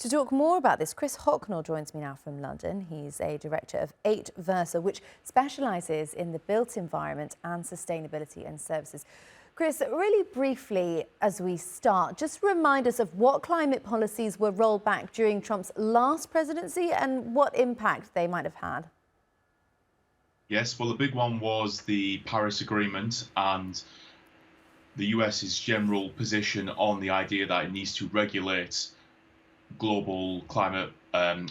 To talk more about this, Chris Hocknell joins me now from London. He's a director of Eight Versa, which specialises in the built environment and sustainability and services. Chris, really briefly as we start, just remind us of what climate policies were rolled back during Trump's last presidency and what impact they might have had. Yes, well, the big one was the Paris Agreement and the US's general position on the idea that it needs to regulate global climate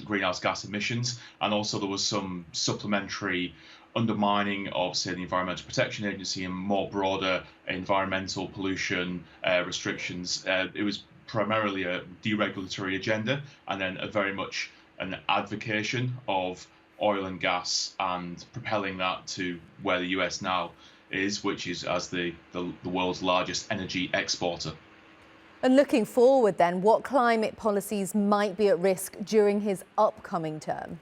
greenhouse gas emissions. And also there was some supplementary undermining of, say, the Environmental Protection Agency and more broader environmental pollution restrictions. It was primarily a deregulatory agenda and then a very much an advocacy of oil and gas and propelling that to where the US now is, which is as the world's largest energy exporter. And looking forward then, what climate policies might be at risk during his upcoming term?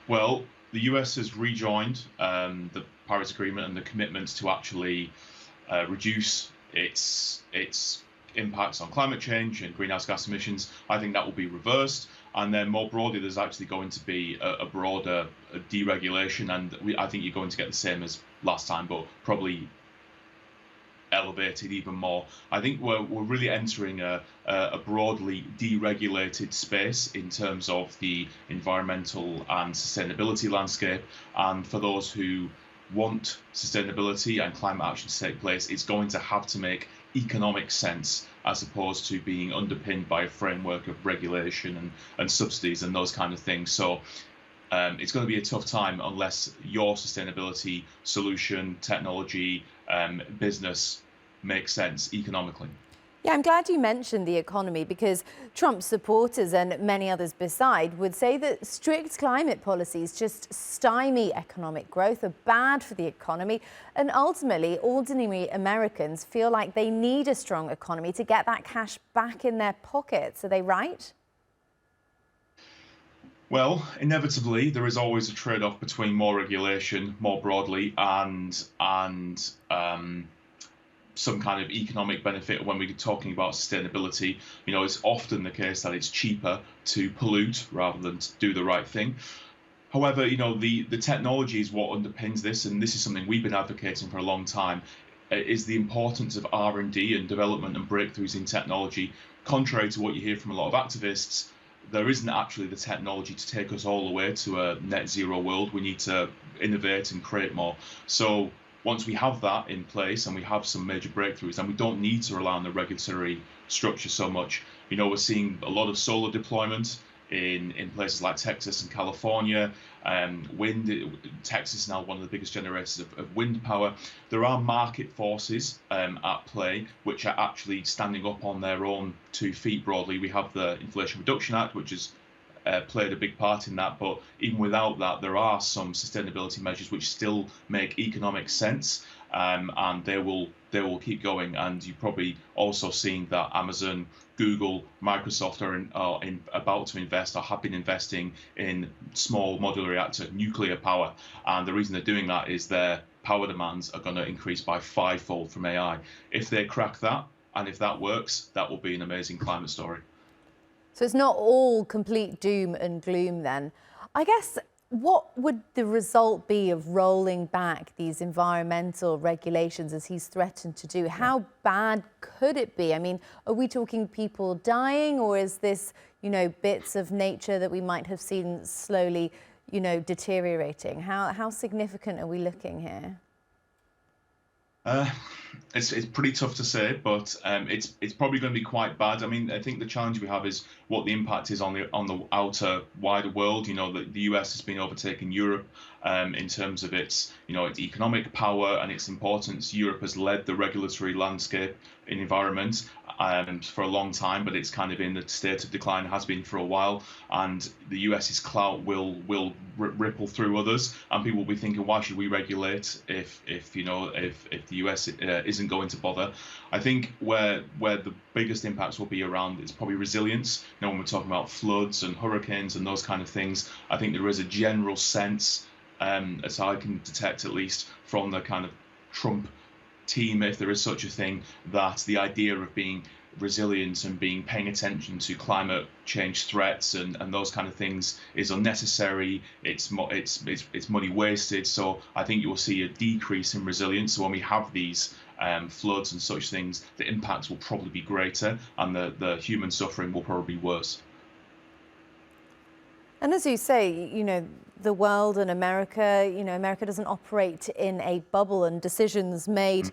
Well, the US has rejoined the Paris Agreement and the commitments to actually reduce its impacts on climate change and greenhouse gas emissions. I think that will be reversed. And then more broadly, there's actually going to be a broader deregulation. And I think you're going to get the same as last time, but probably elevated even more. I think we're really entering a broadly deregulated space in terms of the environmental and sustainability landscape. And for those who want sustainability and climate action to take place, it's going to have to make economic sense as opposed to being underpinned by a framework of regulation and subsidies and those kind of things. So it's going to be a tough time unless your sustainability solution, technology, business makes sense economically. Yeah, I'm glad you mentioned the economy because Trump supporters and many others beside would say that strict climate policies just stymie economic growth, are bad for the economy, and ultimately ordinary Americans feel like they need a strong economy to get that cash back in their pockets. Are they right? Well, inevitably, there is always a trade-off between more regulation, more broadly, and some kind of economic benefit when we're talking about sustainability. You know, it's often the case that it's cheaper to pollute rather than to do the right thing. However, you know, the technology is what underpins this, and this is something we've been advocating for a long time, is the importance of R&D and development and breakthroughs in technology. Contrary to what you hear from a lot of activists, there isn't actually the technology to take us all the way to a net zero world. We need to innovate and create more. So once we have that in place and we have some major breakthroughs, then we don't need to rely on the regulatory structure so much. You know, we're seeing a lot of solar deployment in places like Texas and California. Wind, Texas is now one of the biggest generators of wind power. There are market forces at play which are actually standing up on their own 2 feet broadly. We have the Inflation Reduction Act, which has played a big part in that, but even without that, there are some sustainability measures which still make economic sense, and they will keep going. And you've probably also seen that Amazon, Google, Microsoft are about to invest or have been investing in small modular reactor nuclear power, and the reason they're doing that is their power demands are going to increase by 5-fold from AI. If they crack that, and if that works, that will be an amazing climate story. So it's not all complete doom and gloom then. I guess, what would the result be of rolling back these environmental regulations as he's threatened to do? How bad could it be? I mean, are we talking people dying, or is this, you know, bits of nature that we might have seen slowly, you know, deteriorating? How significant are we looking here? It's pretty tough to say, but it's probably going to be quite bad. I mean, I think the challenge we have is what the impact is on the outer wider world. You know, the US has been overtaking Europe in terms of its economic power and its importance. Europe has led the regulatory landscape in environment for a long time, but it's kind of in a state of decline, has been for a while, and the US's clout will ripple through others, and people will be thinking, why should we regulate if the US isn't going to bother? I think where the biggest impacts will be around is probably resilience. You know, when we're talking about floods and hurricanes and those kind of things, I think there is a general sense, as I can detect at least from the kind of Trump team, if there is such a thing, that the idea of being resilient and paying attention to climate change threats and those kind of things is unnecessary. It's money wasted. So I think you will see a decrease in resilience. So when we have these floods and such things, the impacts will probably be greater, and the human suffering will probably be worse. And as you say, the world and America, America doesn't operate in a bubble, and decisions made,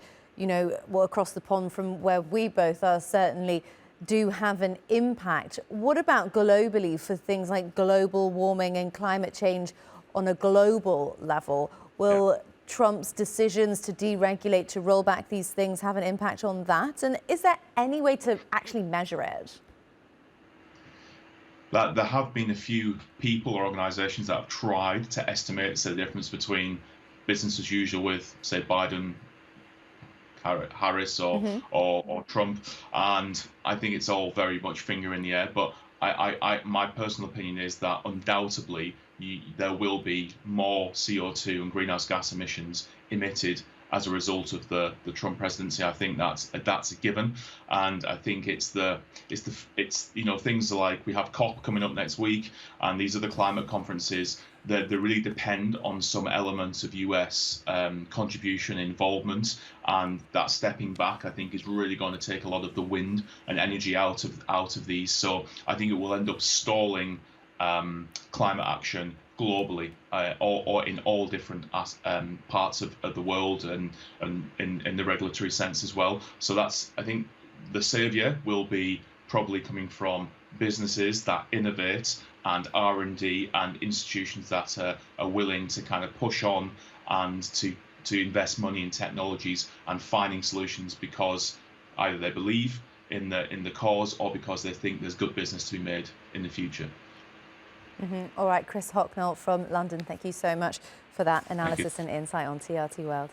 across the pond from where we both are certainly do have an impact. What about globally for things like global warming and climate change on a global level? Will Trump's decisions to deregulate, to roll back these things have an impact on that? And is there any way to actually measure it? There have been a few people or organisations that have tried to estimate the difference between business as usual with, say, Biden, Harris, or Trump, and I think it's all very much finger in the air. But my personal opinion is that undoubtedly there will be more CO2 and greenhouse gas emissions emitted as a result of the Trump presidency. I think that's a given, and I think it's things like we have COP coming up next week, and these are the climate conferences that really depend on some elements of US contribution involvement, and that stepping back I think is really going to take a lot of the wind and energy out of these. So I think it will end up stalling climate action globally, or in all different parts of the world, and in the regulatory sense as well. So I think the saviour will be probably coming from businesses that innovate, and R&D, and institutions that are willing to kind of push on and to invest money in technologies and finding solutions, because either they believe in the cause, or because they think there's good business to be made in the future. All right, Chris Hocknell from London, thank you so much for that analysis and insight on TRT World.